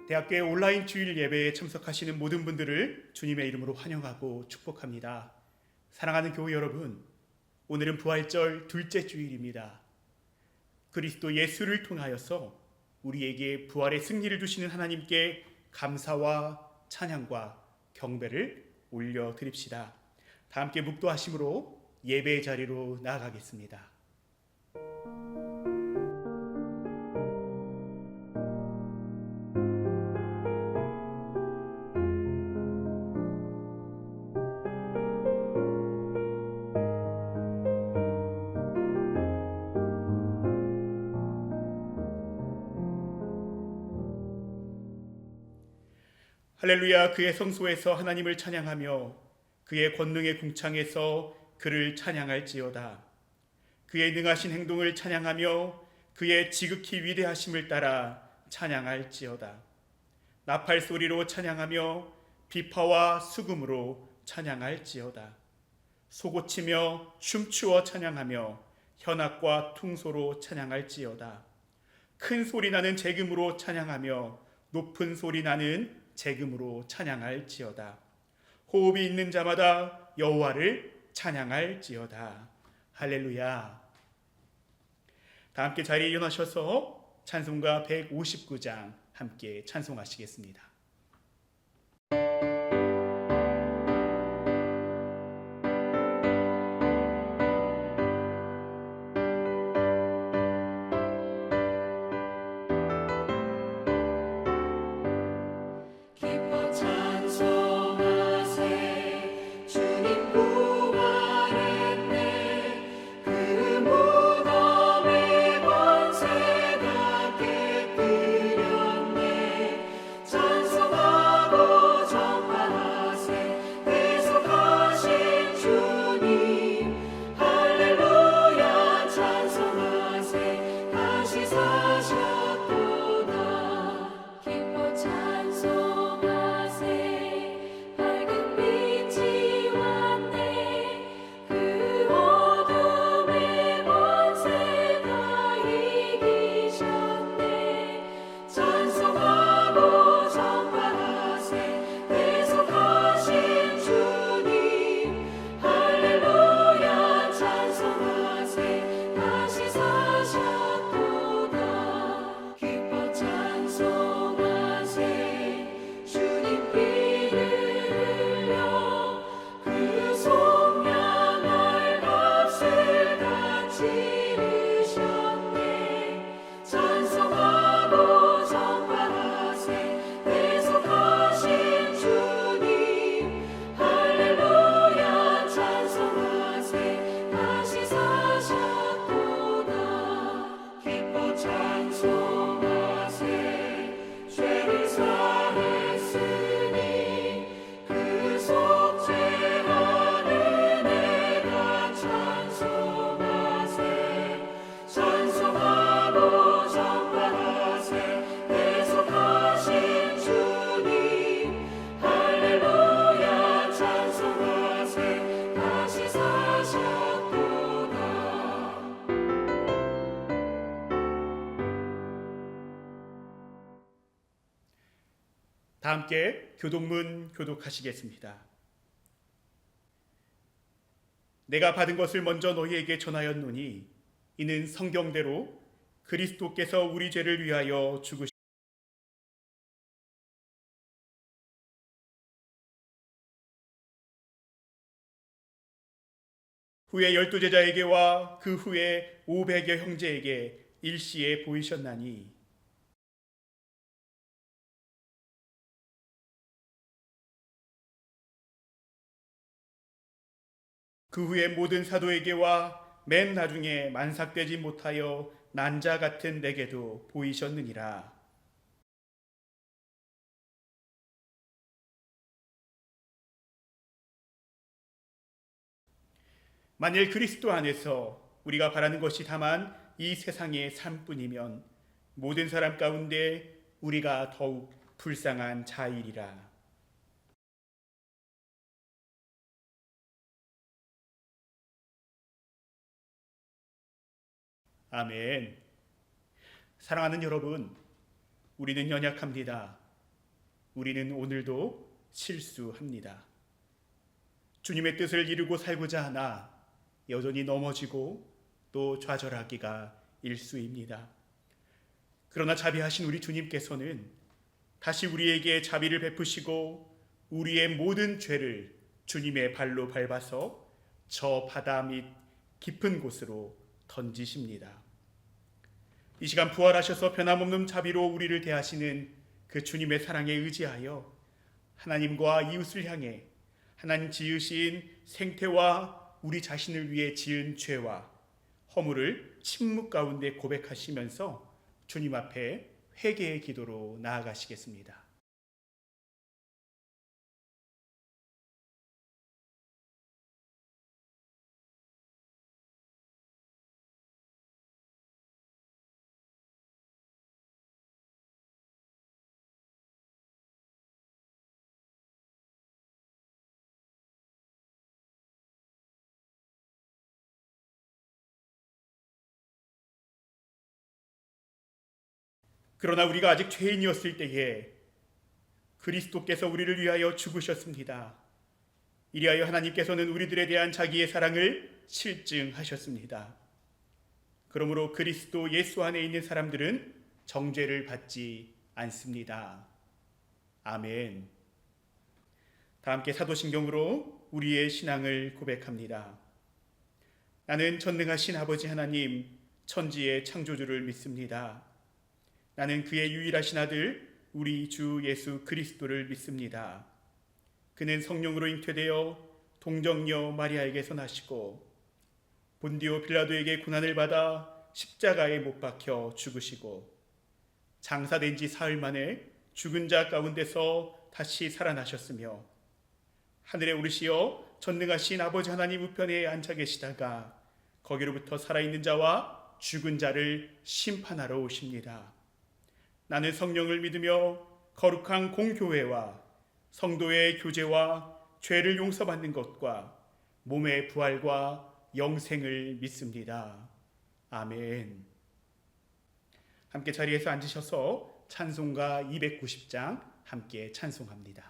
대학교의 온라인 주일 예배에 참석하시는 모든 분들을 주님의 이름으로 환영하고 축복합니다. 사랑하는 교회 여러분, 오늘은 부활절 둘째 주일입니다. 그리스도 예수를 통하여서 우리에게 부활의 승리를 주시는 하나님께 감사와 찬양과 경배를 올려드립시다. 다 함께 묵도하심으로 예배의 자리로 나아가겠습니다. 할렐루야. 그의 성소에서 하나님을 찬양하며 그의 권능의 궁창에서 그를 찬양할지어다. 그의 능하신 행동을 찬양하며 그의 지극히 위대하심을 따라 찬양할지어다. 나팔 소리로 찬양하며 비파와 수금으로 찬양할지어다. 소고치며 춤추어 찬양하며 현악과 퉁소로 찬양할지어다. 큰 소리 나는 재금으로 찬양하며 높은 소리 나는 재금으로 찬양할지어다. 호흡이 있는 자마다 여호와를 찬양할지어다. 할렐루야. 다 함께 자리에 일어나셔서 찬송가 159장 함께 찬송하시겠습니다. 다 함께 교독문 교독하시겠습니다. 내가 받은 것을 먼저 너희에게 전하였노니 이는 성경대로 그리스도께서 우리 죄를 위하여 죽으신 후에 12제자에게와 그 후에 500여 형제에게 일시에 보이셨나니 그 후에 모든 사도에게와 맨 나중에 만삭되지 못하여 난 자 같은 내게도 보이셨느니라. 만일 그리스도 안에서 우리가 바라는 것이 다만 이 세상의 삶뿐이면 모든 사람 가운데 우리가 더욱 불쌍한 자이리라. 아멘. 사랑하는 여러분, 우리는 연약합니다. 우리는 오늘도 실수합니다. 주님의 뜻을 이루고 살고자 하나 여전히 넘어지고 또 좌절하기가 일쑤입니다. 그러나 자비하신 우리 주님께서는 다시 우리에게 자비를 베푸시고 우리의 모든 죄를 주님의 발로 밟아서 저 바다 밑 깊은 곳으로 던지십니다. 이 시간 부활하셔서 변함없는 자비로 우리를 대하시는 그 주님의 사랑에 의지하여 하나님과 이웃을 향해 하나님 지으신 생태와 우리 자신을 위해 지은 죄와 허물을 침묵 가운데 고백하시면서 주님 앞에 회개의 기도로 나아가시겠습니다. 그러나 우리가 아직 죄인이었을 때에 그리스도께서 우리를 위하여 죽으셨습니다. 이리하여 하나님께서는 우리들에 대한 자기의 사랑을 실증하셨습니다. 그러므로 그리스도 예수 안에 있는 사람들은 정죄를 받지 않습니다. 아멘. 다 함께 사도신경으로 우리의 신앙을 고백합니다. 나는 전능하신 아버지 하나님 천지의 창조주를 믿습니다. 나는 그의 유일하신 아들 우리 주 예수 그리스도를 믿습니다. 그는 성령으로 잉태되어 동정녀 마리아에게서 나시고 본디오 빌라도에게 고난을 받아 십자가에 못 박혀 죽으시고 장사된 지 사흘 만에 죽은 자 가운데서 다시 살아나셨으며 하늘에 오르시어 전능하신 아버지 하나님 우편에 앉아 계시다가 거기로부터 살아있는 자와 죽은 자를 심판하러 오십니다. 나는 성령을 믿으며 거룩한 공교회와 성도의 교제와 죄를 용서받는 것과 몸의 부활과 영생을 믿습니다. 아멘. 함께 자리에서 앉으셔서 찬송가 290장 함께 찬송합니다.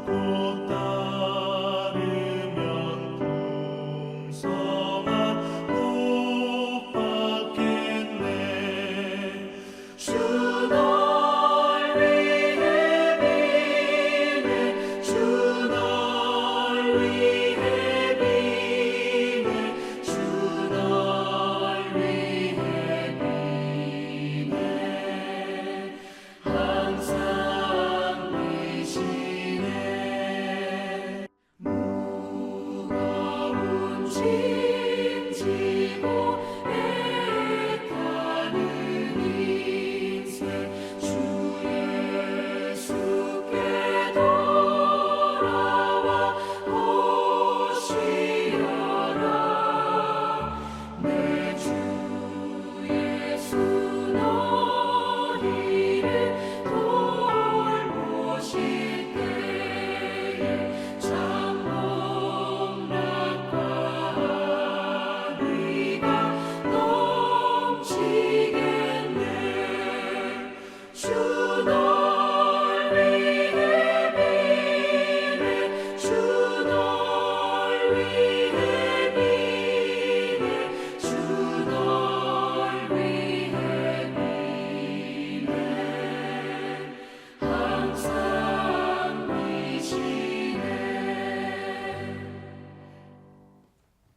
곧 따르면 풍성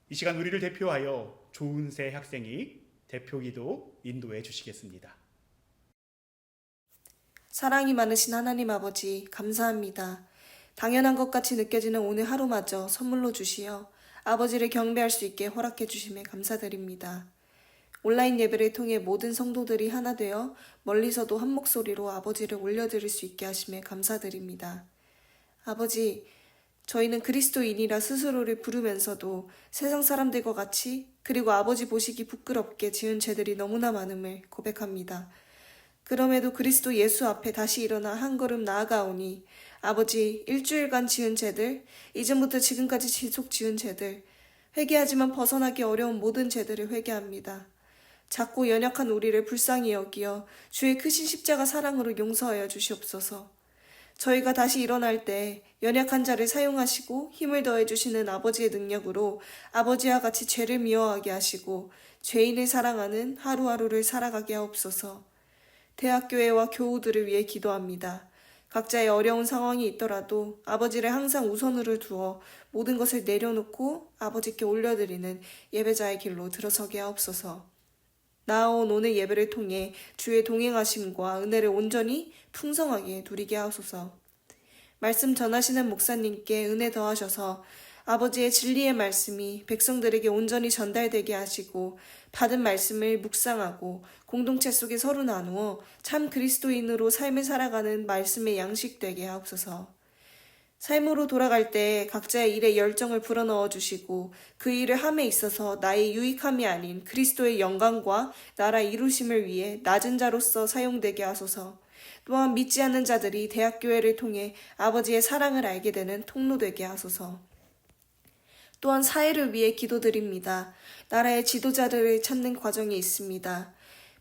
이 시간 우리를 대표하여 조은세 학생이 대표기도 인도해 주시겠습니다. 사랑이 많으신 하나님 아버지, 감사합니다. 당연한 것 같이 느껴지는 오늘 하루마저 선물로 주시어 아버지를 경배할 수 있게 허락해 주심에 감사드립니다. 온라인 예배를 통해 모든 성도들이 하나 되어 멀리서도 한 목소리로 아버지를 올려드릴 수 있게 하심에 감사드립니다. 아버지, 저희는 그리스도인이라 스스로를 부르면서도 세상 사람들과 같이 그리고 아버지 보시기 부끄럽게 지은 죄들이 너무나 많음을 고백합니다. 그럼에도 그리스도 예수 앞에 다시 일어나 한 걸음 나아가오니 아버지, 일주일간 지은 죄들, 이전부터 지금까지 지속 지은 죄들, 회개하지만 벗어나기 어려운 모든 죄들을 회개합니다. 작고 연약한 우리를 불쌍히 여기어 주의 크신 십자가 사랑으로 용서하여 주시옵소서. 저희가 다시 일어날 때 연약한 자를 사용하시고 힘을 더해 주시는 아버지의 능력으로 아버지와 같이 죄를 미워하게 하시고 죄인을 사랑하는 하루하루를 살아가게 하옵소서. 대학교회와 교우들을 위해 기도합니다. 각자의 어려운 상황이 있더라도 아버지를 항상 우선으로 두어 모든 것을 내려놓고 아버지께 올려드리는 예배자의 길로 들어서게 하옵소서. 나아온 오늘 예배를 통해 주의 동행하심과 은혜를 온전히 풍성하게 누리게 하소서. 말씀 전하시는 목사님께 은혜 더하셔서 아버지의 진리의 말씀이 백성들에게 온전히 전달되게 하시고 받은 말씀을 묵상하고 공동체 속에 서로 나누어 참 그리스도인으로 삶을 살아가는 말씀의 양식되게 하옵소서. 삶으로 돌아갈 때 각자의 일에 열정을 불어넣어 주시고 그 일을 함에 있어서 나의 유익함이 아닌 그리스도의 영광과 나라 이루심을 위해 낮은 자로서 사용되게 하소서. 또한 믿지 않는 자들이 대학교회를 통해 아버지의 사랑을 알게 되는 통로되게 하소서. 또한 사회를 위해 기도드립니다. 나라의 지도자들을 찾는 과정이 있습니다.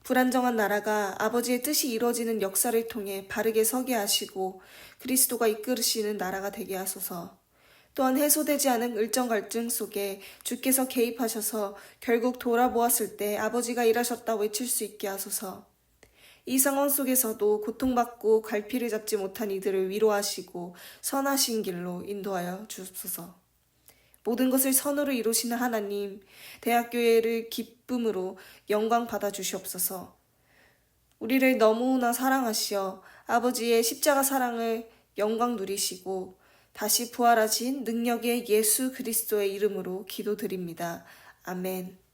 불안정한 나라가 아버지의 뜻이 이루어지는 역사를 통해 바르게 서게 하시고 그리스도가 이끌으시는 나라가 되게 하소서. 또한 해소되지 않은 을정 갈등 속에 주께서 개입하셔서 결국 돌아보았을 때 아버지가 일하셨다 외칠 수 있게 하소서. 이 상황 속에서도 고통받고 갈피를 잡지 못한 이들을 위로하시고 선하신 길로 인도하여 주옵소서. 모든 것을 선으로 이루시는 하나님, 대학교회를 기쁨으로 영광 받아 주시옵소서. 우리를 너무나 사랑하시어 아버지의 십자가 사랑을 영광 누리시고 다시 부활하신 능력의 예수 그리스도의 이름으로 기도드립니다. 아멘.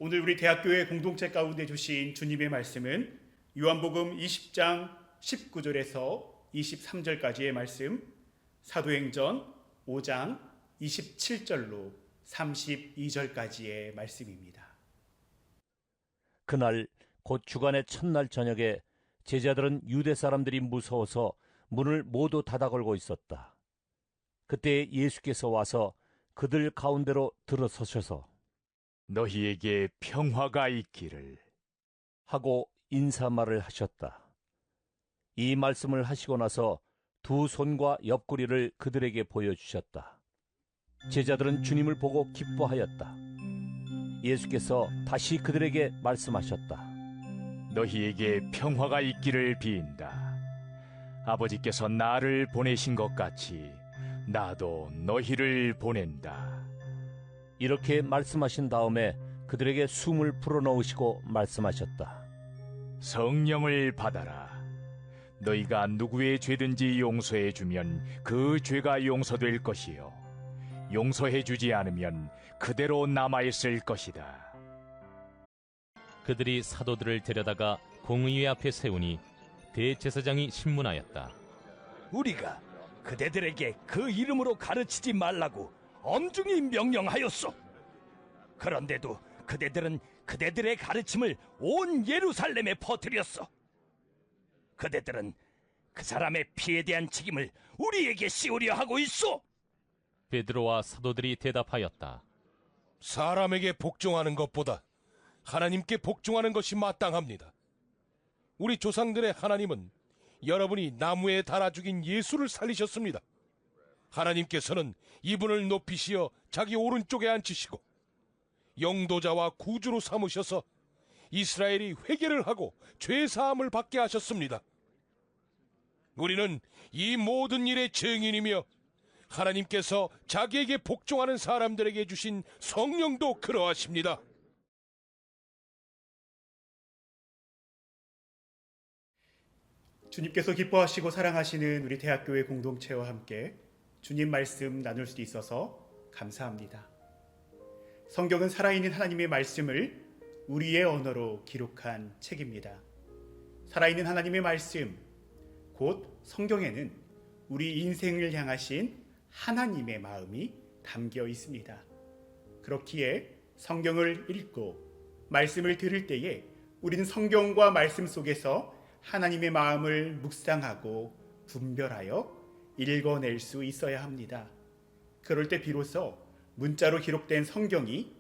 오늘 우리 대학교회 공동체 가운데 주신 주님의 말씀은 요한복음 20장 19절에서 23절까지의 말씀, 사도행전 5장 27절로 32절까지의 말씀입니다. 그날 곧 주간의 첫날 저녁에 제자들은 유대 사람들이 무서워서 문을 모두 닫아 걸고 있었다. 그때 예수께서 와서 그들 가운데로 들어서셔서 너희에게 평화가 있기를 하고 인사말을 하셨다. 이 말씀을 하시고 나서 두 손과 옆구리를 그들에게 보여주셨다. 제자들은 주님을 보고 기뻐하였다. 예수께서 다시 그들에게 말씀하셨다. 너희에게 평화가 있기를 비인다. 아버지께서 나를 보내신 것 같이 나도 너희를 보낸다. 이렇게 말씀하신 다음에 그들에게 숨을 불어넣으시고 말씀하셨다. 성령을 받아라. 너희가 누구의 죄든지 용서해 주면 그 죄가 용서될 것이요 용서해 주지 않으면 그대로 남아있을 것이다. 그들이 사도들을 데려다가 공의회 앞에 세우니 대제사장이 신문하였다. 우리가 그대들에게 그 이름으로 가르치지 말라고 엄중히 명령하였소. 그런데도 그대들은 그대들의 가르침을 온 예루살렘에 퍼뜨렸어. 그대들은 그 사람의 피에 대한 책임을 우리에게 씌우려 하고 있어. 베드로와 사도들이 대답하였다. 사람에게 복종하는 것보다 하나님께 복종하는 것이 마땅합니다. 우리 조상들의 하나님은 여러분이 나무에 달아 죽인 예수를 살리셨습니다. 하나님께서는 이분을 높이시어 자기 오른쪽에 앉히시고 영도자와 구주로 삼으셔서 이스라엘이 회개를 하고 죄 사함을 받게 하셨습니다. 우리는 이 모든 일의 증인이며 하나님께서 자기에게 복종하는 사람들에게 주신 성령도 그러하십니다. 주님께서 기뻐하시고 사랑하시는 우리 대학교의 공동체와 함께 주님 말씀 나눌 수 있어서 감사합니다. 성경은 살아있는 하나님의 말씀을 우리의 언어로 기록한 책입니다. 살아있는 하나님의 말씀, 곧 성경에는 우리 인생을 향하신 하나님의 마음이 담겨 있습니다. 그렇기에 성경을 읽고 말씀을 들을 때에 우리는 성경과 말씀 속에서 하나님의 마음을 묵상하고 분별하여 읽어낼 수 있어야 합니다. 그럴 때 비로소 문자로 기록된 성경이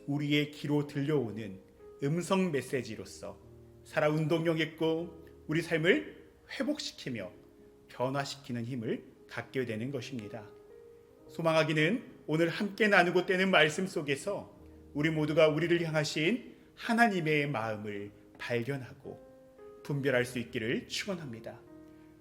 우리의 귀로 들려오는 음성 메시지로서 살아 운동력 있고 우리 삶을 회복시키며 변화시키는 힘을 갖게 되는 것입니다. 소망하기는 오늘 함께 나누고 떼는 말씀 속에서 우리 모두가 우리를 향하신 하나님의 마음을 발견하고 분별할 수 있기를 축원합니다.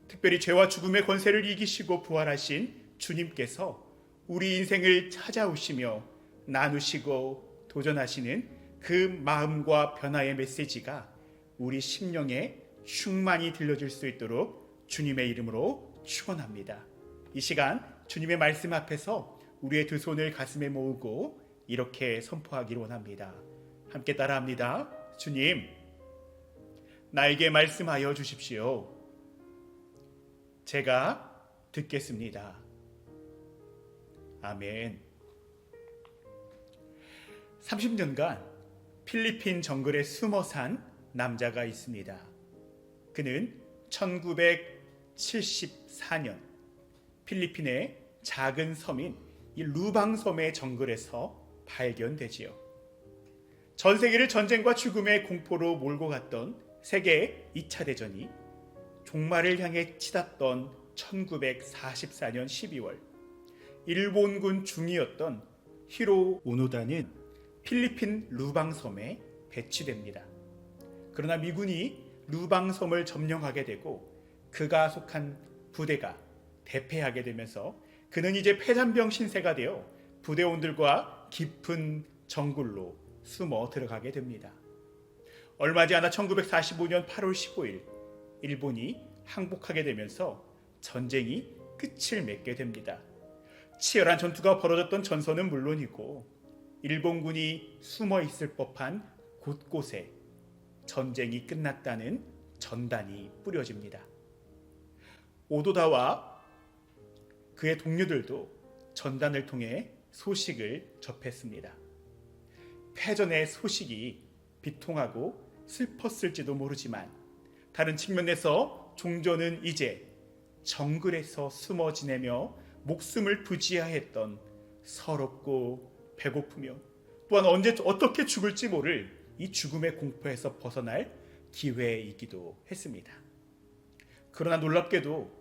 특별히 죄와 죽음의 권세를 이기시고 부활하신 주님께서 우리 인생을 찾아오시며 나누시고 도전하시는 그 마음과 변화의 메시지가 우리 심령에 충만히 들려질 수 있도록 주님의 이름으로 축원합니다. 이 시간 주님의 말씀 앞에서 우리의 두 손을 가슴에 모으고 이렇게 선포하기를 원합니다. 함께 따라합니다. 주님, 나에게 말씀하여 주십시오. 제가 듣겠습니다. 아멘. 30년간 필리핀 정글에 숨어 산 남자가 있습니다. 그는 1974년 필리핀의 작은 섬인 이 루방섬의 정글에서 발견되지요. 전 세계를 전쟁과 죽음의 공포로 몰고 갔던 세계 2차 대전이 종말을 향해 치닫던 1944년 12월 일본군 중위였던 히로 오노다는 필리핀 루방섬에 배치됩니다. 그러나 미군이 루방섬을 점령하게 되고 그가 속한 부대가 대패하게 되면서 그는 이제 패잔병 신세가 되어 부대원들과 깊은 정글로 숨어 들어가게 됩니다. 얼마 지 않아 1945년 8월 15일 일본이 항복하게 되면서 전쟁이 끝을 맺게 됩니다. 치열한 전투가 벌어졌던 전선은 물론이고 일본군이 숨어 있을 법한 곳곳에 전쟁이 끝났다는 전단이 뿌려집니다. 오도다와 그의 동료들도 전단을 통해 소식을 접했습니다. 패전의 소식이 비통하고 슬펐을지도 모르지만 다른 측면에서 종전은 이제 정글에서 숨어 지내며 목숨을 부지하였던 서럽고 배고프며 또한 언제 어떻게 죽을지 모를 이 죽음의 공포에서 벗어날 기회이기도 했습니다. 그러나 놀랍게도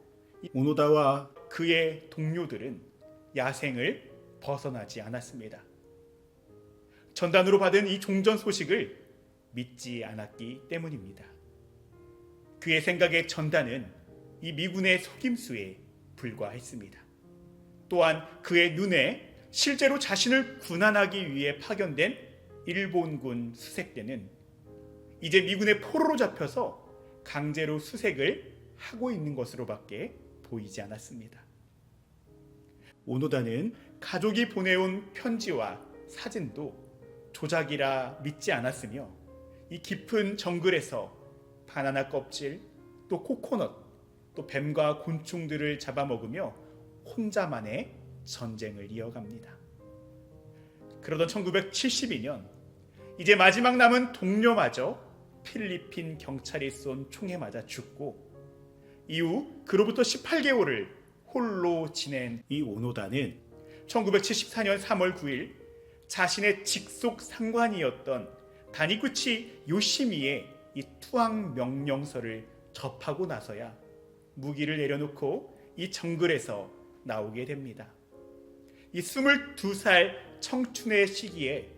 오노다와 그의 동료들은 야생을 벗어나지 않았습니다. 전단으로 받은 이 종전 소식을 믿지 않았기 때문입니다. 그의 생각에 전단은 이 미군의 속임수에 불과했습니다. 또한 그의 눈에 실제로 자신을 군안하기 위해 파견된 일본군 수색대는 이제 미군의 포로로 잡혀서 강제로 수색을 하고 있는 것으로밖에 보이지 않았습니다. 오노다는 가족이 보내온 편지와 사진도 조작이라 믿지 않았으며 이 깊은 정글에서 바나나 껍질, 또 코코넛, 또 뱀과 곤충들을 잡아먹으며 혼자만의 전쟁을 이어갑니다. 그러던 1972년 이제 마지막 남은 동료마저 필리핀 경찰이 쏜 총에 맞아 죽고 이후 그로부터 18개월을 홀로 지낸 이 오노다는 1974년 3월 9일 자신의 직속 상관이었던 다니구치 요시미의 이 투항 명령서를 접하고 나서야 무기를 내려놓고 이 정글에서 나오게 됩니다. 이 22살 청춘의 시기에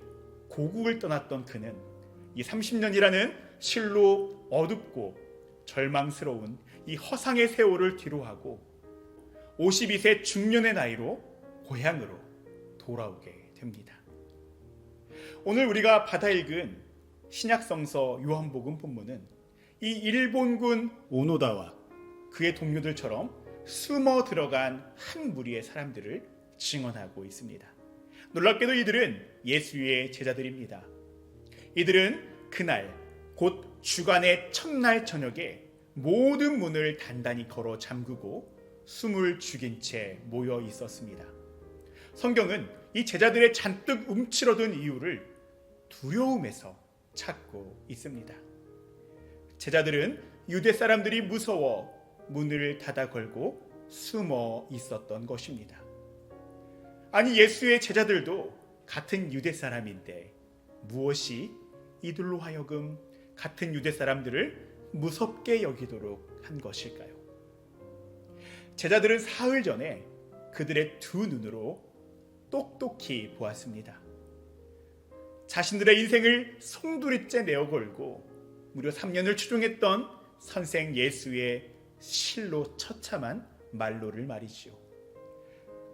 고국을 떠났던 그는 이 30년이라는 실로 어둡고 절망스러운 이 허상의 세월을 뒤로하고 52세 중년의 나이로 고향으로 돌아오게 됩니다. 오늘 우리가 받아 읽은 신약성서 요한복음 본문은 이 일본군 오노다와 그의 동료들처럼 숨어 들어간 한 무리의 사람들을 증언하고 있습니다. 놀랍게도 이들은 예수의 제자들입니다. 이들은 그날 곧 주간의 첫날 저녁에 모든 문을 단단히 걸어 잠그고 숨을 죽인 채 모여 있었습니다. 성경은 이 제자들의 잔뜩 움츠러든 이유를 두려움에서 찾고 있습니다. 제자들은 유대 사람들이 무서워 문을 닫아 걸고 숨어 있었던 것입니다. 아니, 예수의 제자들도 같은 유대 사람인데 무엇이 이들로 하여금 같은 유대 사람들을 무섭게 여기도록 한 것일까요? 제자들은 사흘 전에 그들의 두 눈으로 똑똑히 보았습니다. 자신들의 인생을 송두리째 내어걸고 무려 3년을 추종했던 선생 예수의 실로 처참한 말로를 말이지요.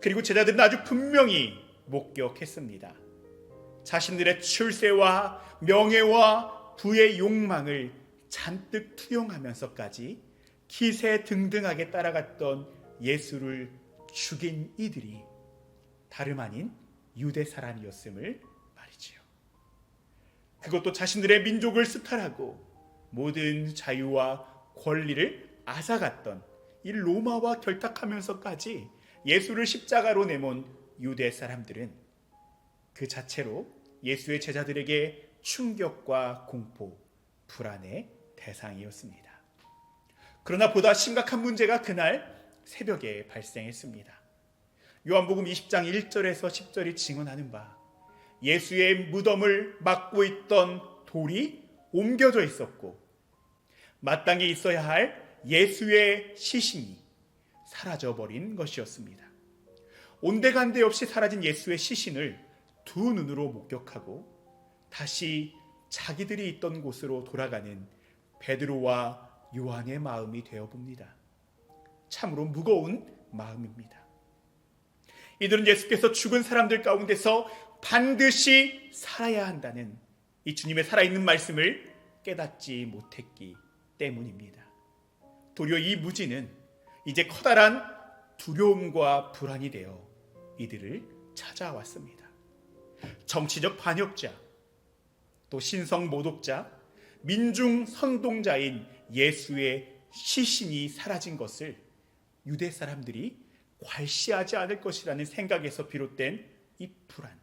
그리고 제자들은 아주 분명히 목격했습니다. 자신들의 출세와 명예와 부의 욕망을 잔뜩 투영하면서까지 기세등등하게 따라갔던 예수를 죽인 이들이 다름 아닌 유대 사람이었음을 말이지요. 그것도 자신들의 민족을 수탈하고 모든 자유와 권리를 앗아갔던 이 로마와 결탁하면서까지 예수를 십자가로 내몬 유대 사람들은 그 자체로 예수의 제자들에게 충격과 공포, 불안의 대상이었습니다. 그러나 보다 심각한 문제가 그날 새벽에 발생했습니다. 요한복음 20장 1절에서 10절이 증언하는 바, 예수의 무덤을 막고 있던 돌이 옮겨져 있었고 마땅히 있어야 할 예수의 시신이 사라져버린 것이었습니다. 온데간데 없이 사라진 예수의 시신을 두 눈으로 목격하고 다시 자기들이 있던 곳으로 돌아가는 베드로와 요한의 마음이 되어봅니다. 참으로 무거운 마음입니다. 이들은 예수께서 죽은 사람들 가운데서 반드시 살아야 한다는 이 주님의 살아있는 말씀을 깨닫지 못했기 때문입니다. 도리어 이 무지는 이제 커다란 두려움과 불안이 되어 이들을 찾아왔습니다. 정치적 반역자, 또 신성 모독자, 민중 선동자인 예수의 시신이 사라진 것을 유대 사람들이 괄시하지 않을 것이라는 생각에서 비롯된 이 불안,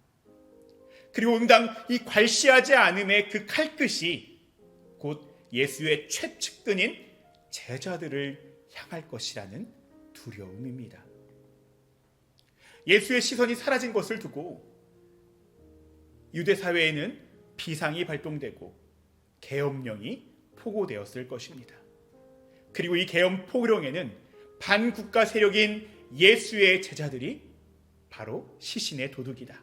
그리고 응당 이 괄시하지 않음의 그 칼끝이 곧 예수의 최측근인 제자들을 향할 것이라는 두려움입니다. 예수의 시선이 사라진 것을 두고 유대 사회에는 비상이 발동되고 계엄령이 포고되었을 것입니다. 그리고 이 계엄 포령에는 반국가 세력인 예수의 제자들이 바로 시신의 도둑이다.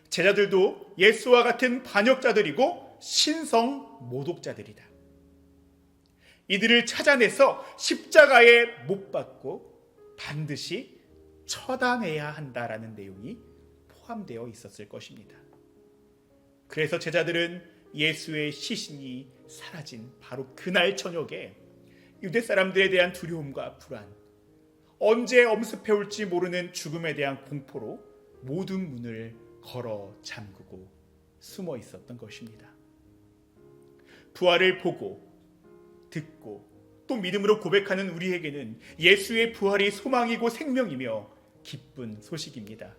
제자들도 예수와 같은 반역자들이고 신성 모독자들이다. 이들을 찾아내서 십자가에 못 박고 반드시 처단해야 한다라는 내용이 포함되어 있었을 것입니다. 그래서 제자들은 예수의 시신이 사라진 바로 그날 저녁에 유대 사람들에 대한 두려움과 불안, 언제 엄습해올지 모르는 죽음에 대한 공포로 모든 문을 걸어 잠그고 숨어 있었던 것입니다. 부활을 보고 듣고 또 믿음으로 고백하는 우리에게는 예수의 부활이 소망이고 생명이며 기쁜 소식입니다.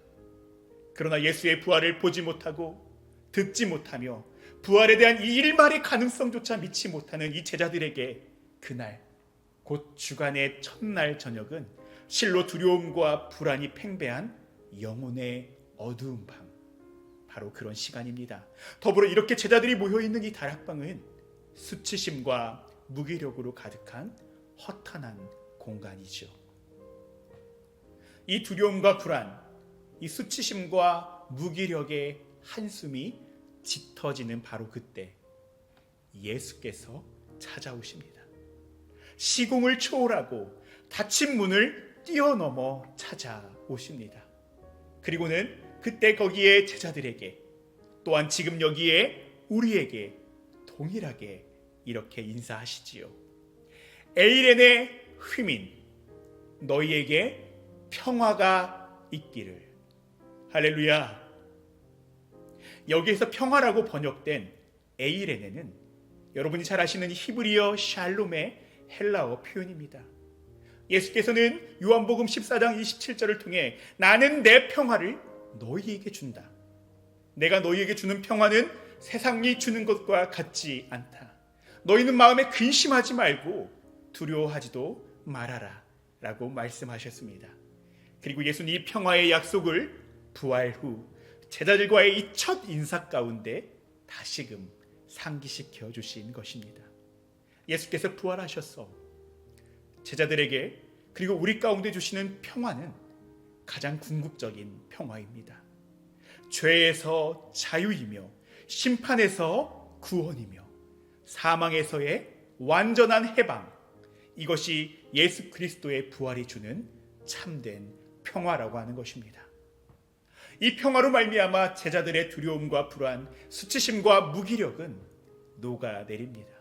그러나 예수의 부활을 보지 못하고 듣지 못하며 부활에 대한 이 일말의 가능성조차 믿지 못하는 이 제자들에게 그날 곧 주간의 첫날 저녁은 실로 두려움과 불안이 팽배한 영혼의 어두운 밤, 바로 그런 시간입니다. 더불어 이렇게 제자들이 모여있는 이 다락방은 수치심과 무기력으로 가득한 허탄한 공간이죠. 이 두려움과 불안, 이 수치심과 무기력의 한숨이 짙어지는 바로 그때 예수께서 찾아오십니다. 시공을 초월하고 닫힌 문을 뛰어넘어 찾아오십니다. 그리고는 그때 거기에 제자들에게, 또한 지금 여기에 우리에게 동일하게 이렇게 인사하시지요. 에이레네 휘민, 너희에게 평화가 있기를. 할렐루야. 여기에서 평화라고 번역된 에이레네는 여러분이 잘 아시는 히브리어 샬롬의 헬라어 표현입니다. 예수께서는 요한복음 14장 27절을 통해 나는 내 평화를 너희에게 준다. 내가 너희에게 주는 평화는 세상이 주는 것과 같지 않다. 너희는 마음에 근심하지 말고 두려워하지도 말아라 라고 말씀하셨습니다. 그리고 예수는 이 평화의 약속을 부활 후 제자들과의 이 첫 인사 가운데 다시금 상기시켜 주신 것입니다. 예수께서 부활하셔서 제자들에게 그리고 우리 가운데 주시는 평화는 가장 궁극적인 평화입니다. 죄에서 자유이며 심판에서 구원이며 사망에서의 완전한 해방, 이것이 예수 그리스도의 부활이 주는 참된 평화라고 하는 것입니다. 이 평화로 말미암아 제자들의 두려움과 불안, 수치심과 무기력은 녹아내립니다.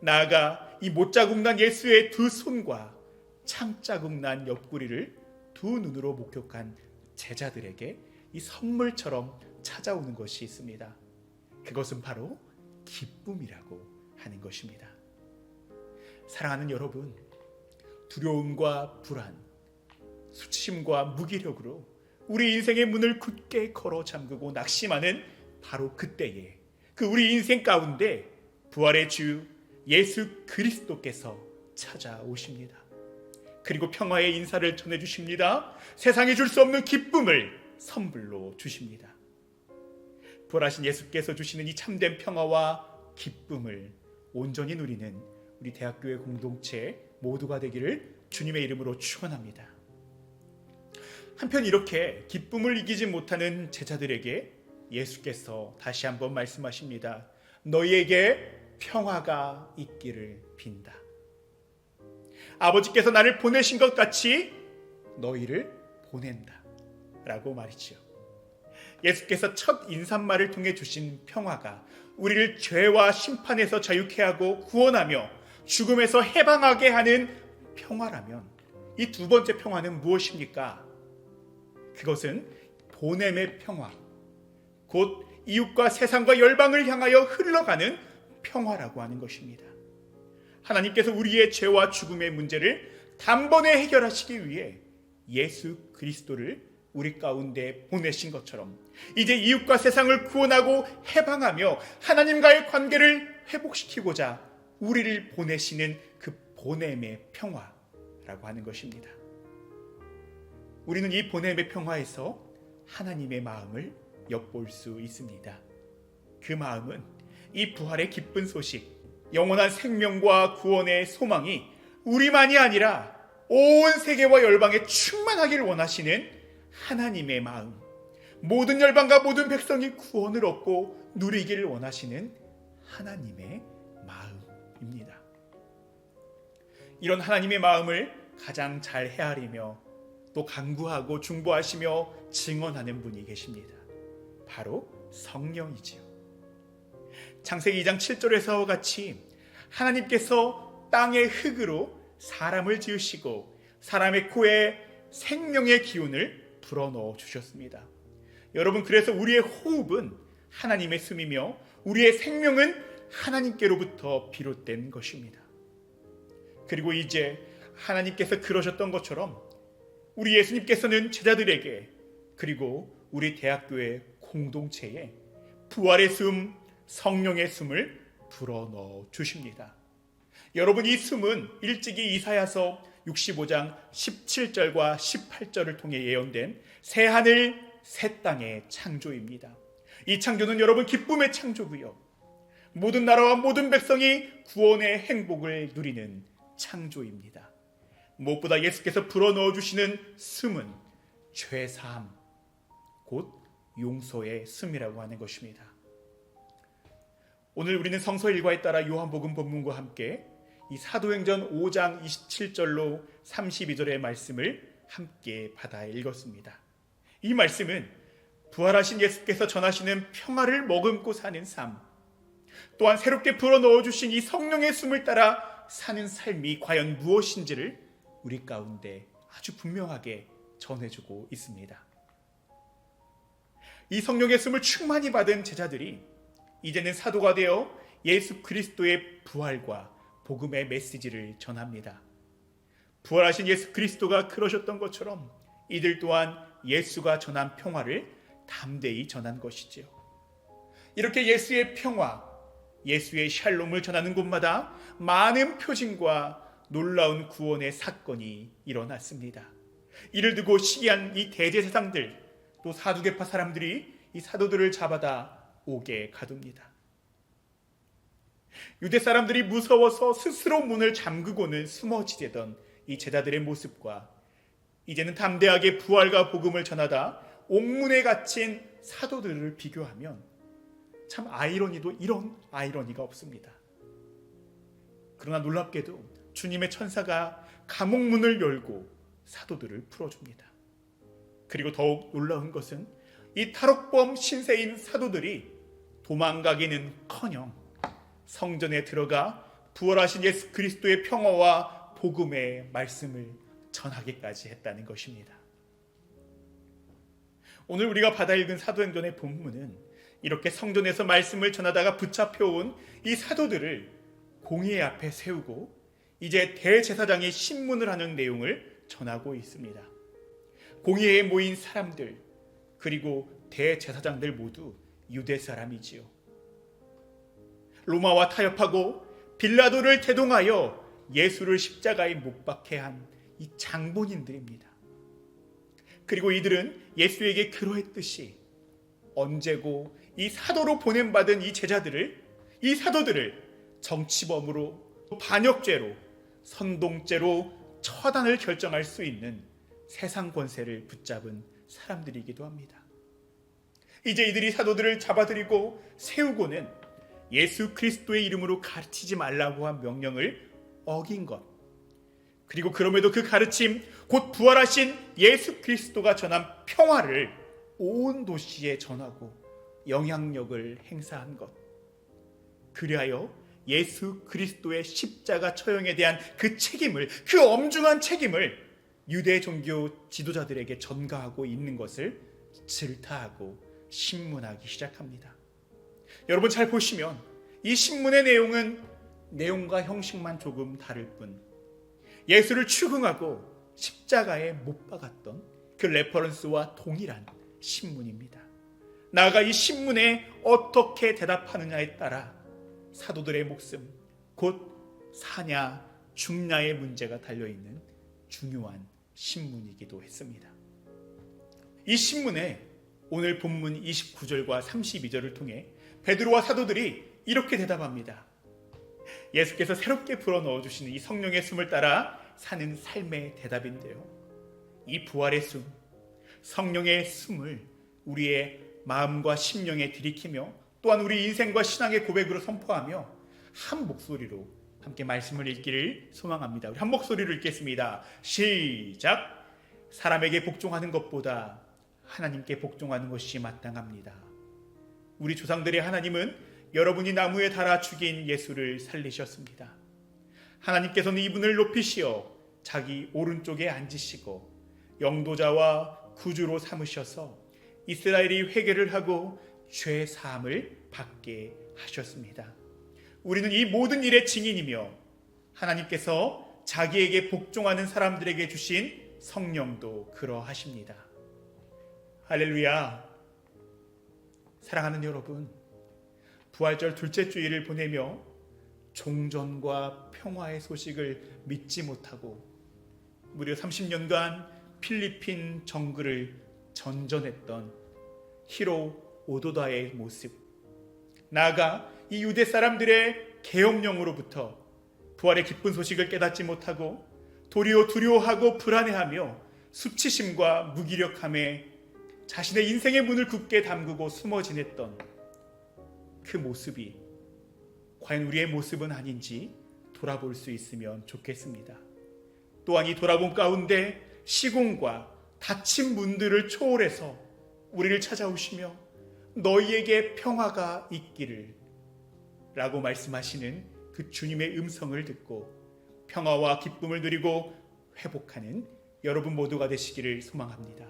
나아가 이 못자국 난 예수의 두 손과 창자국 난 옆구리를 두 눈으로 목격한 제자들에게 이 선물처럼 찾아오는 것이 있습니다. 그것은 바로 기쁨이라고 하는 것입니다. 사랑하는 여러분, 두려움과 불안, 수치심과 무기력으로 우리 인생의 문을 굳게 걸어 잠그고 낙심하는 바로 그때에 그 우리 인생 가운데 부활의 주 예수 그리스도께서 찾아오십니다. 그리고 평화의 인사를 전해주십니다. 세상에 줄 수 없는 기쁨을 선물로 주십니다. 부활하신 예수께서 주시는 이 참된 평화와 기쁨을 온전히 누리는 우리 대학교의 공동체 모두가 되기를 주님의 이름으로 축원합니다. 한편 이렇게 기쁨을 이기지 못하는 제자들에게 예수께서 다시 한번 말씀하십니다. 너희에게 평화가 있기를 빈다. 아버지께서 나를 보내신 것 같이 너희를 보낸다 라고 말이죠. 예수께서 첫 인사말을 통해 주신 평화가 우리를 죄와 심판에서 자유케 하고 구원하며 죽음에서 해방하게 하는 평화라면 이 두 번째 평화는 무엇입니까? 그것은 보냄의 평화, 곧 이웃과 세상과 열방을 향하여 흘러가는 평화라고 하는 것입니다. 하나님께서 우리의 죄와 죽음의 문제를 단번에 해결하시기 위해 예수 그리스도를 우리 가운데 보내신 것처럼 이제 이웃과 세상을 구원하고 해방하며 하나님과의 관계를 회복시키고자 우리를 보내시는 그 보냄의 평화라고 하는 것입니다. 우리는 이 보냄의 평화에서 하나님의 마음을 엿볼 수 있습니다. 그 마음은 이 부활의 기쁜 소식, 영원한 생명과 구원의 소망이 우리만이 아니라 온 세계와 열방에 충만하기를 원하시는 하나님의 마음, 모든 열방과 모든 백성이 구원을 얻고 누리기를 원하시는 하나님의 마음입니다. 이런 하나님의 마음을 가장 잘 헤아리며 또 간구하고 중보하시며 증언하는 분이 계십니다. 바로 성령이지요. 창세기 2장 7절에서와 같이 하나님께서 땅의 흙으로 사람을 지으시고 사람의 코에 생명의 기운을 불어넣어 주셨습니다. 여러분, 그래서 우리의 호흡은 하나님의 숨이며 우리의 생명은 하나님께로부터 비롯된 것입니다. 그리고 이제 하나님께서 그러셨던 것처럼 우리 예수님께서는 제자들에게 그리고 우리 대학교의 공동체에 부활의 숨, 성령의 숨을 불어넣어 주십니다. 여러분, 이 숨은 일찍이 이사야서 65장 17절과 18절을 통해 예언된 새하늘 새 땅의 창조입니다. 이 창조는 여러분 기쁨의 창조고요, 모든 나라와 모든 백성이 구원의 행복을 누리는 창조입니다. 무엇보다 예수께서 불어넣어 주시는 숨은 죄사함, 곧 용서의 숨이라고 하는 것입니다. 오늘 우리는 성서 일과에 따라 요한복음 본문과 함께 이 사도행전 5장 27절로 32절의 말씀을 함께 받아 읽었습니다. 이 말씀은 부활하신 예수께서 전하시는 평화를 머금고 사는 삶, 또한 새롭게 불어넣어 주신 이 성령의 숨을 따라 사는 삶이 과연 무엇인지를 우리 가운데 아주 분명하게 전해주고 있습니다. 이 성령의 숨을 충만히 받은 제자들이 이제는 사도가 되어 예수 그리스도의 부활과 복음의 메시지를 전합니다. 부활하신 예수 그리스도가 그러셨던 것처럼 이들 또한 예수가 전한 평화를 담대히 전한 것이지요. 이렇게 예수의 평화, 예수의 샬롬을 전하는 곳마다 많은 표징과 놀라운 구원의 사건이 일어났습니다. 이를 두고 시기한 이 대제사장들, 또 사두개파 사람들이 이 사도들을 잡아다 옥에 가둡니다. 유대 사람들이 무서워서 스스로 문을 잠그고는 숨어 지내던 이 제자들의 모습과 이제는 담대하게 부활과 복음을 전하다 옥문에 갇힌 사도들을 비교하면 참 아이러니도 이런 아이러니가 없습니다. 그러나 놀랍게도 주님의 천사가 감옥 문을 열고 사도들을 풀어줍니다. 그리고 더욱 놀라운 것은 이 탈옥범 신세인 사도들이 도망가기는커녕 성전에 들어가 부활하신 예수 그리스도의 평화와 복음의 말씀을 전하기까지 했다는 것입니다. 오늘 우리가 받아 읽은 사도행전의 본문은 이렇게 성전에서 말씀을 전하다가 붙잡혀온 이 사도들을 공의 앞에 세우고 이제 대제사장이 신문을 하는 내용을 전하고 있습니다. 공의회에 모인 사람들, 그리고 대제사장들 모두 유대 사람이지요. 로마와 타협하고 빌라도를 대동하여 예수를 십자가에 못 박게 한 이 장본인들입니다. 그리고 이들은 예수에게 그러했듯이 언제고 이 사도로 보냄받은 이 제자들을, 이 사도들을 정치범으로, 반역죄로, 선동죄로 처단을 결정할 수 있는 세상 권세를 붙잡은 사람들이기도 합니다. 이제 이들이 사도들을 잡아들이고 세우고는 예수 그리스도의 이름으로 가르치지 말라고 한 명령을 어긴 것, 그리고 그럼에도 그 가르침, 곧 부활하신 예수 그리스도가 전한 평화를 온 도시에 전하고 영향력을 행사한 것, 그리하여 예수 그리스도의 십자가 처형에 대한 그 책임을, 그 엄중한 책임을 유대 종교 지도자들에게 전가하고 있는 것을 질타하고 신문하기 시작합니다. 여러분 잘 보시면 이 신문의 내용은 내용과 형식만 조금 다를 뿐 예수를 추궁하고 십자가에 못 박았던 그 레퍼런스와 동일한 신문입니다. 나아가 이 신문에 어떻게 대답하느냐에 따라 사도들의 목숨, 곧 사냐 죽냐의 문제가 달려있는 중요한 신문이기도 했습니다. 이 신문에 오늘 본문 29절과 32절을 통해 베드로와 사도들이 이렇게 대답합니다. 예수께서 새롭게 불어넣어 주시는 이 성령의 숨을 따라 사는 삶의 대답인데요, 이 부활의 숨, 성령의 숨을 우리의 마음과 심령에 들이키며 또한 우리 인생과 신앙의 고백으로 선포하며 한 목소리로 함께 말씀을 읽기를 소망합니다. 우리 한 목소리로 읽겠습니다. 시작! 사람에게 복종하는 것보다 하나님께 복종하는 것이 마땅합니다. 우리 조상들의 하나님은 여러분이 나무에 달아 죽인 예수를 살리셨습니다. 하나님께서는 이분을 높이시어 자기 오른쪽에 앉으시고 영도자와 구주로 삼으셔서 이스라엘이 회개를 하고 죄 사함을 받게 하셨습니다. 우리는 이 모든 일의 증인이며 하나님께서 자기에게 복종하는 사람들에게 주신 성령도 그러하십니다. 할렐루야. 사랑하는 여러분, 부활절 둘째 주일을 보내며 종전과 평화의 소식을 믿지 못하고 무려 30년간 필리핀 정글을 전전했던 히로 오도다의 모습, 나아가 이 유대 사람들의 계엄령으로부터 부활의 기쁜 소식을 깨닫지 못하고 도리어 두려워하고 불안해하며 수치심과 무기력함에 자신의 인생의 문을 굳게 잠그고 숨어 지냈던 그 모습이 과연 우리의 모습은 아닌지 돌아볼 수 있으면 좋겠습니다. 또한 이 돌아본 가운데 시공과 닫힌 문들을 초월해서 우리를 찾아오시며 너희에게 평화가 있기를 라고 말씀하시는 그 주님의 음성을 듣고 평화와 기쁨을 누리고 회복하는 여러분 모두가 되시기를 소망합니다.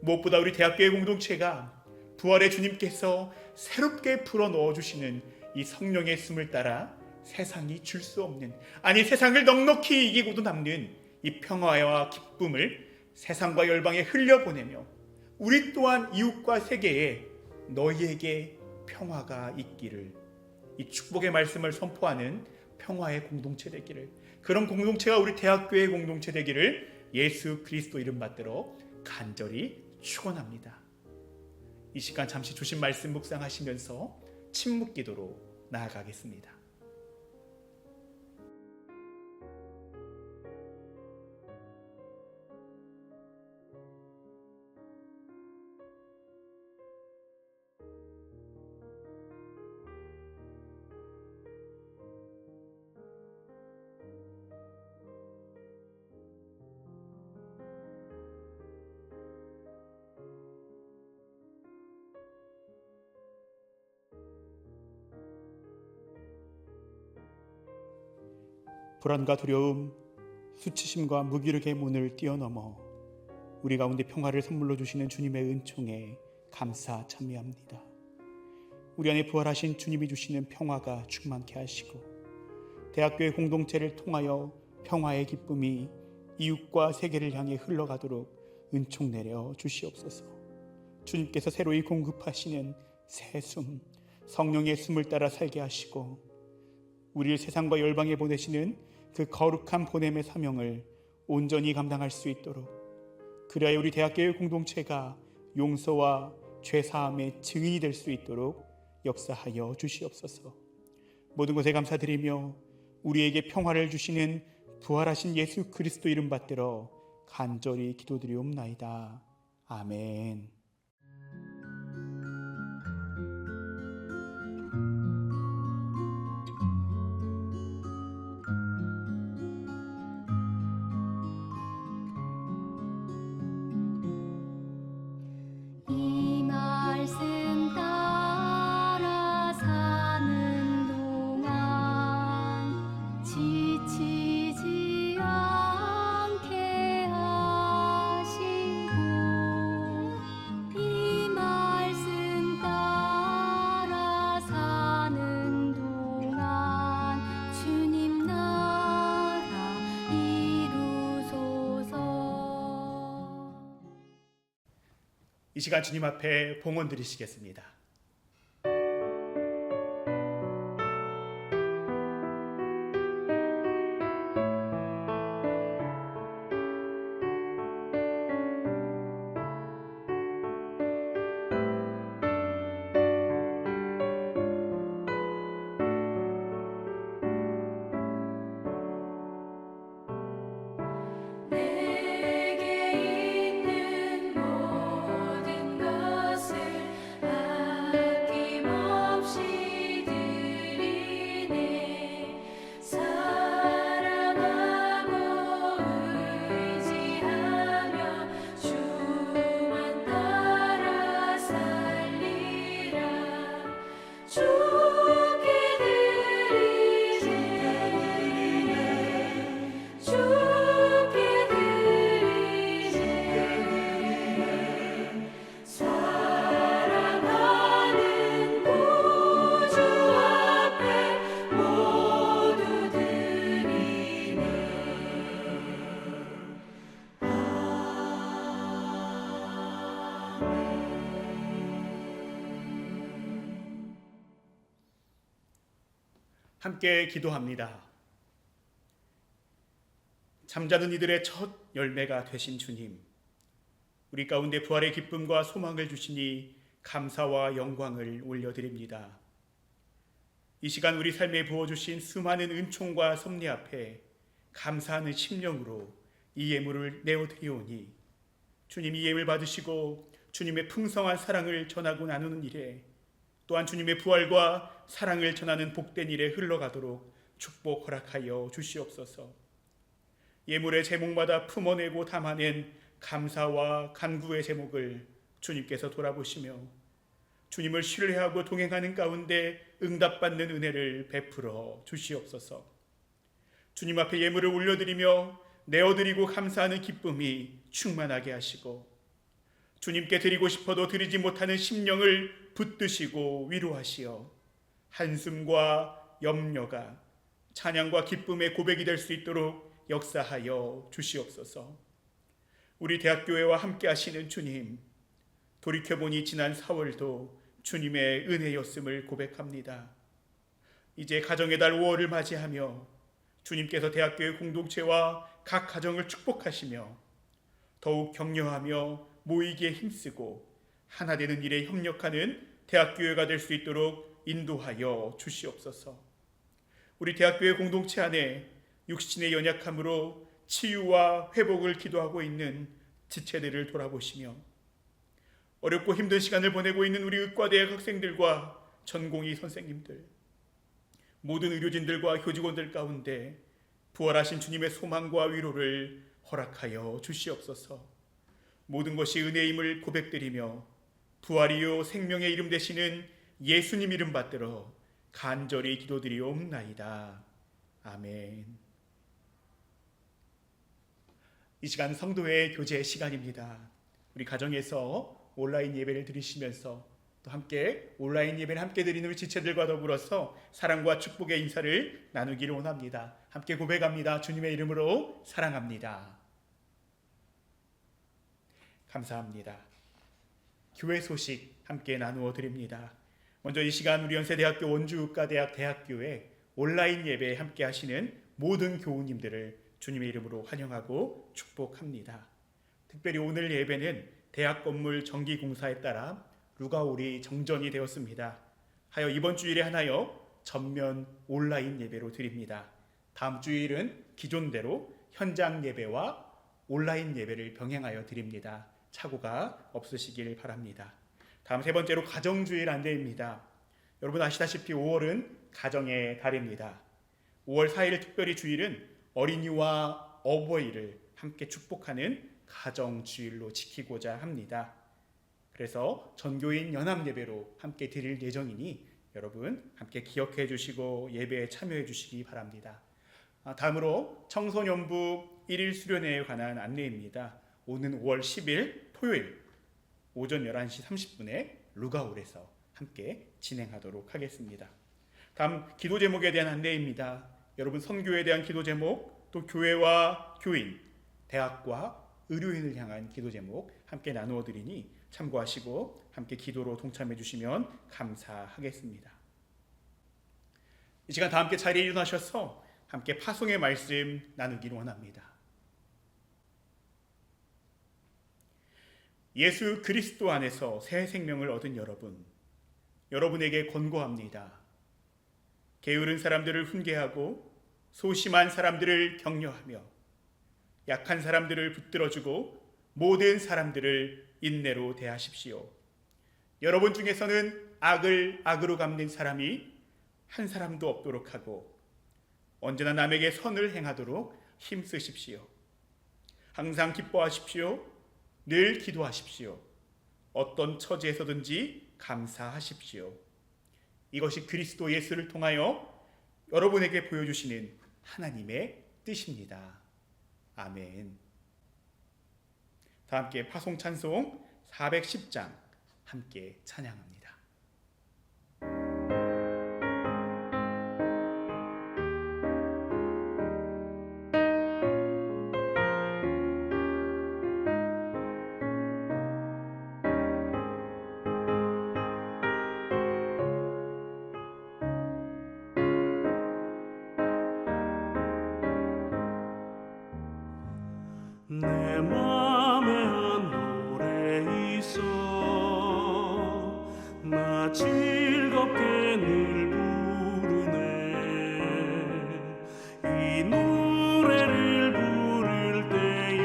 무엇보다 우리 대학교의 공동체가 부활의 주님께서 새롭게 불어넣어 주시는 이 성령의 숨을 따라 세상이 줄 수 없는, 아니 세상을 넉넉히 이기고도 남는 이 평화와 기쁨을 세상과 열방에 흘려보내며 우리 또한 이웃과 세계에 너희에게 평화가 있기를, 이 축복의 말씀을 선포하는 평화의 공동체 되기를, 그런 공동체가 우리 대학교의 공동체 되기를 예수 그리스도 이름 받들어 간절히 축원합니다. 이 시간 잠시 주신 말씀 묵상하시면서 침묵 기도로 나아가겠습니다. 불안과 두려움, 수치심과 무기력의 문을 뛰어넘어 우리 가운데 평화를 선물로 주시는 주님의 은총에 감사 참여합니다. 우리 안에 부활하신 주님이 주시는 평화가 충만케 하시고 대학교의 공동체를 통하여 평화의 기쁨이 이웃과 세계를 향해 흘러가도록 은총 내려 주시옵소서. 주님께서 새로이 공급하시는 새 숨, 성령의 숨을 따라 살게 하시고 우리를 세상과 열방에 보내시는 그 거룩한 보냄의 사명을 온전히 감당할 수 있도록, 그래야 우리 대학교의 공동체가 용서와 죄사함의 증인이 될 수 있도록 역사하여 주시옵소서. 모든 것에 감사드리며 우리에게 평화를 주시는 부활하신 예수 그리스도 이름 받들어 간절히 기도드리옵나이다. 아멘. 이 말씀 따라 사는 동안 지치지 않게 하시고 이 말씀 따라 사는 동안 주님 나라 이루소서. 이 시간 주님 앞에 봉헌 드리시겠습니다. 내게 있는 모든 것을 함께 기도합니다. 잠자는 이들의 첫 열매가 되신 주님, 우리 가운데 부활의 기쁨과 소망을 주시니 감사와 영광을 올려드립니다. 이 시간 우리 삶에 부어주신 수많은 은총과 섭리 앞에 감사하는 심령으로 이 예물을 내어드리오니 주님 이 예물 받으시고 주님의 풍성한 사랑을 전하고 나누는 일에 또한 주님의 부활과 사랑을 전하는 복된 일에 흘러가도록 축복 허락하여 주시옵소서. 예물의 제목마다 품어내고 담아낸 감사와 간구의 제목을 주님께서 돌아보시며 주님을 신뢰하고 동행하는 가운데 응답받는 은혜를 베풀어 주시옵소서. 주님 앞에 예물을 올려드리며 내어드리고 감사하는 기쁨이 충만하게 하시고 주님께 드리고 싶어도 드리지 못하는 심령을 붙드시고 위로하시어 한숨과 염려가 찬양과 기쁨의 고백이 될 수 있도록 역사하여 주시옵소서. 우리 대학교회와 함께 하시는 주님, 돌이켜보니 지난 4월도 주님의 은혜였음을 고백합니다. 이제 가정의 달 5월을 맞이하며 주님께서 대학교회 공동체와 각 가정을 축복하시며 더욱 격려하며 모이기에 힘쓰고 하나 되는 일에 협력하는 대학교회가 될 수 있도록 인도하여 주시옵소서. 우리 대학교회 공동체 안에 육신의 연약함으로 치유와 회복을 기도하고 있는 지체들을 돌아보시며 어렵고 힘든 시간을 보내고 있는 우리 의과대학 학생들과 전공의 선생님들, 모든 의료진들과 교직원들 가운데 부활하신 주님의 소망과 위로를 허락하여 주시옵소서. 모든 것이 은혜임을 고백드리며 부활이요 생명의 이름 되시는 예수님 이름 받들어 간절히 기도드리옵나이다. 아멘. 이 시간 성도의 교제 시간입니다. 우리 가정에서 온라인 예배를 드리시면서 또 함께 온라인 예배를 함께 드리는 우리 지체들과 더불어서 사랑과 축복의 인사를 나누기를 원합니다. 함께 고백합니다. 주님의 이름으로 사랑합니다. 감사합니다. 교회 소식 함께 나누어 드립니다. 먼저 이 시간 우리 연세대학교 원주의과대학 대학교에 온라인 예배에 함께 하시는 모든 교우님들을 주님의 이름으로 환영하고 축복합니다. 특별히 오늘 예배는 대학 건물 정기 공사에 따라 루가올이 정전이 되었습니다. 하여 이번 주일에 하나여 전면 온라인 예배로 드립니다. 다음 주일은 기존대로 현장 예배와 온라인 예배를 병행하여 드립니다. 착오가 없으시길 바랍니다. 다음 세 번째로 가정주일 안내입니다. 여러분 아시다시피 5월은 가정의 달입니다. 5월 4일 특별히 주일은 어린이와 어버이를 함께 축복하는 가정주일로 지키고자 합니다. 그래서 전교인 연합예배로 함께 드릴 예정이니 여러분 함께 기억해 주시고 예배에 참여해 주시기 바랍니다. 다음으로 청소년부 1일 수련회에 관한 안내입니다. 오는 5월 10일 토요일 오전 11시 30분에 루가올에서 함께 진행하도록 하겠습니다. 다음 기도 제목에 대한 안내입니다. 여러분 선교에 대한 기도 제목, 또 교회와 교인, 대학과 의료인을 향한 기도 제목 함께 나누어 드리니 참고하시고 함께 기도로 동참해 주시면 감사하겠습니다. 이 시간 다 함께 자리에 일어나셔서 함께 파송의 말씀 나누기를 원합니다. 예수 그리스도 안에서 새 생명을 얻은 여러분에게 권고합니다. 게으른 사람들을 훈계하고 소심한 사람들을 격려하며 약한 사람들을 붙들어주고 모든 사람들을 인내로 대하십시오. 여러분 중에서는 악을 악으로 갚는 사람이 한 사람도 없도록 하고 언제나 남에게 선을 행하도록 힘쓰십시오. 항상 기뻐하십시오. 늘 기도하십시오. 어떤 처지에서든지 감사하십시오. 이것이 그리스도 예수를 통하여 여러분에게 보여주시는 하나님의 뜻입니다. 아멘. 다 함께 파송 찬송 410장 함께 찬양합니다. 맘에 한 노래 있어 나 즐겁게 늘 부르네 이 노래를 부를 때에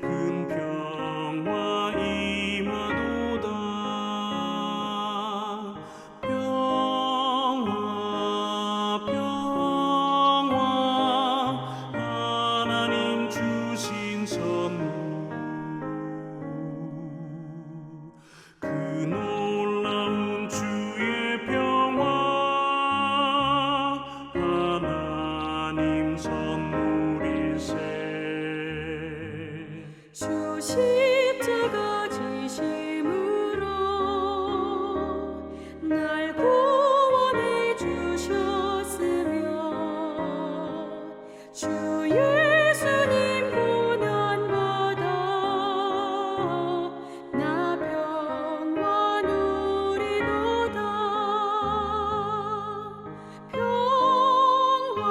큰 평화 임하도다 평화 평화 하나님 주신 선물 그 놀라운 주의 평화 하나님 선물일세 주 십자가 지심으로 날 구원해 주셨으며 주 예수님 고난받아 나 평화 누리도다 평화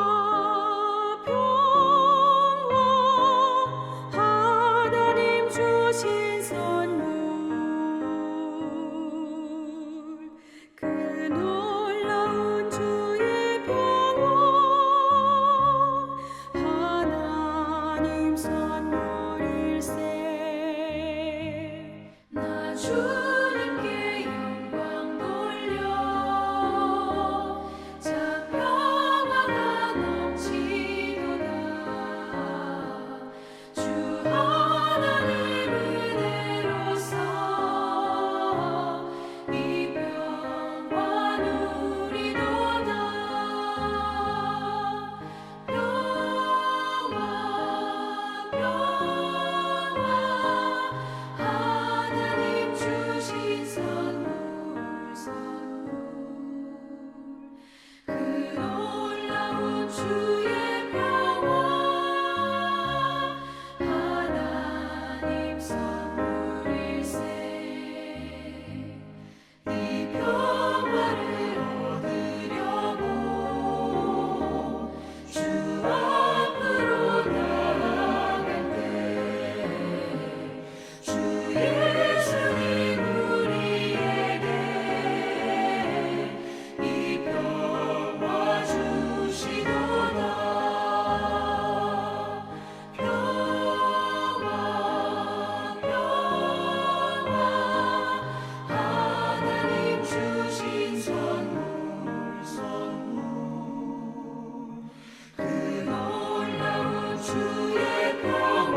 평화 하나님 주신 선물 그 놀라운 주의 평화 하나님 선물일세 나 주님께 영광 돌려 참 평화가 넘치도다 주 하나님 은혜로서 이 평화 누리도다 평화 평화 하나님 주신 선물 그 놀라운 주의 평화 하나님 선물일세 이 평화를 얻으려고 주 앞으로 나아갈 때주 예수님 우리에게 이 평화 주시도다 평화 평화 하나님 주신 선물 그 놀라운 주의 평화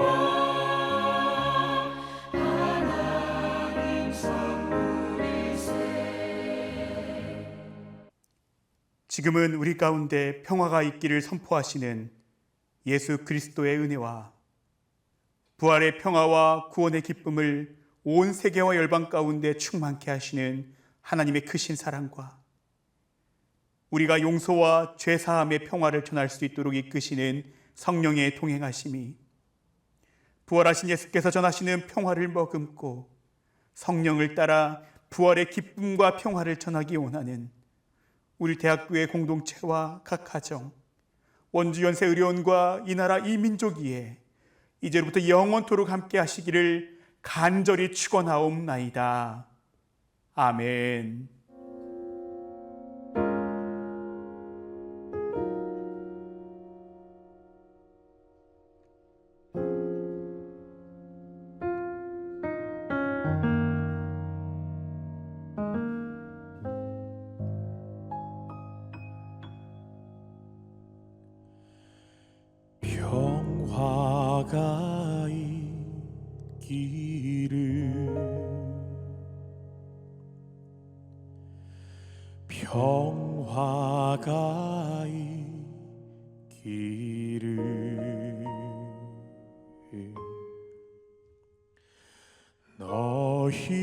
하나님 선물일세 지금은 우리 가운데 평화가 있기를 선포하시는 예수 그리스도의 은혜와 부활의 평화와 구원의 기쁨을 온 세계와 열방 가운데 충만케 하시는 하나님의 크신 사랑과 우리가 용서와 죄사함의 평화를 전할 수 있도록 이끄시는 성령의 동행하심이 부활하신 예수께서 전하시는 평화를 머금고 성령을 따라 부활의 기쁨과 평화를 전하기 원하는 우리 대학교의 공동체와 각 가정, 원주연세의료원과 이 나라 이 민족 위에 이제로부터 영원토록 함께 하시기를 간절히 축원하옵나이다. 아멘. 평화가 있기를 평화가 있기를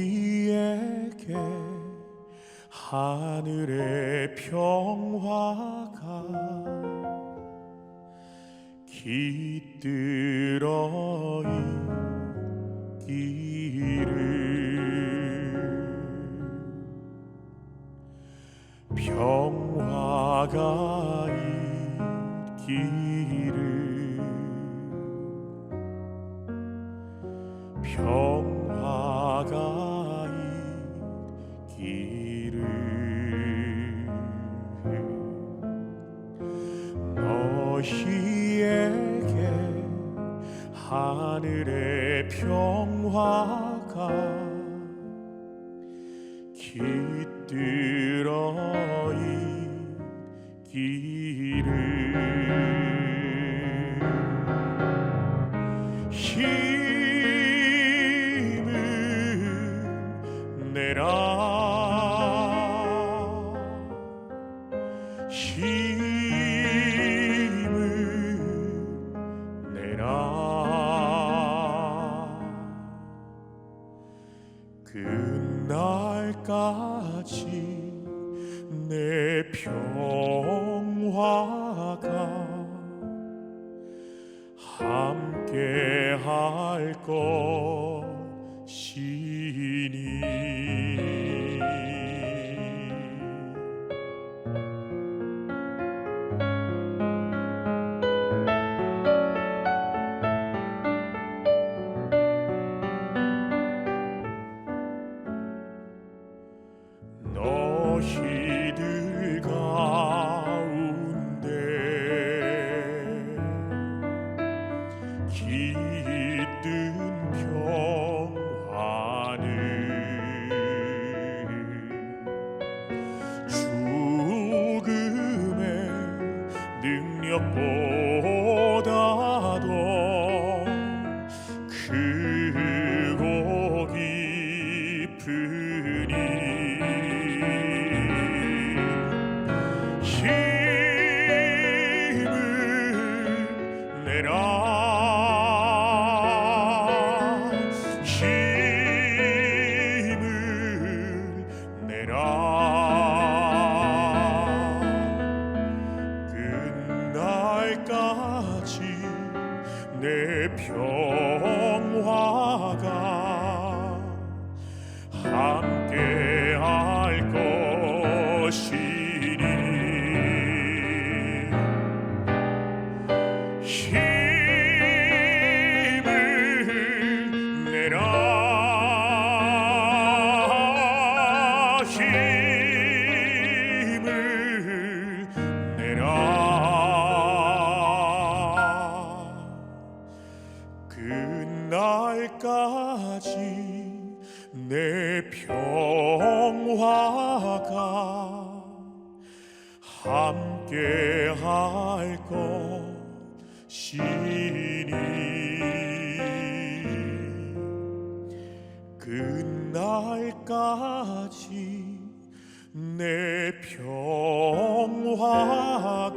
너희에게 하늘의 평화가 깃들어 있기를 평화가 있기를 평화가 있기를 너희에게 하늘의 평화가 깃들어 있기를 힘을 내라 힘을 내라 그날까지 내 평화가 함께 할 것이니 너희들 가운데 깃든 평화는 죽음의 능력보다도 크고 깊으니 힘을 내라 힘을 내라 그날까지 내 평화가 함께 할 것이니 힘을 내라 힘을 내라 그날까지 내 평화가 함께 할 것이니 그날까지 내 평화가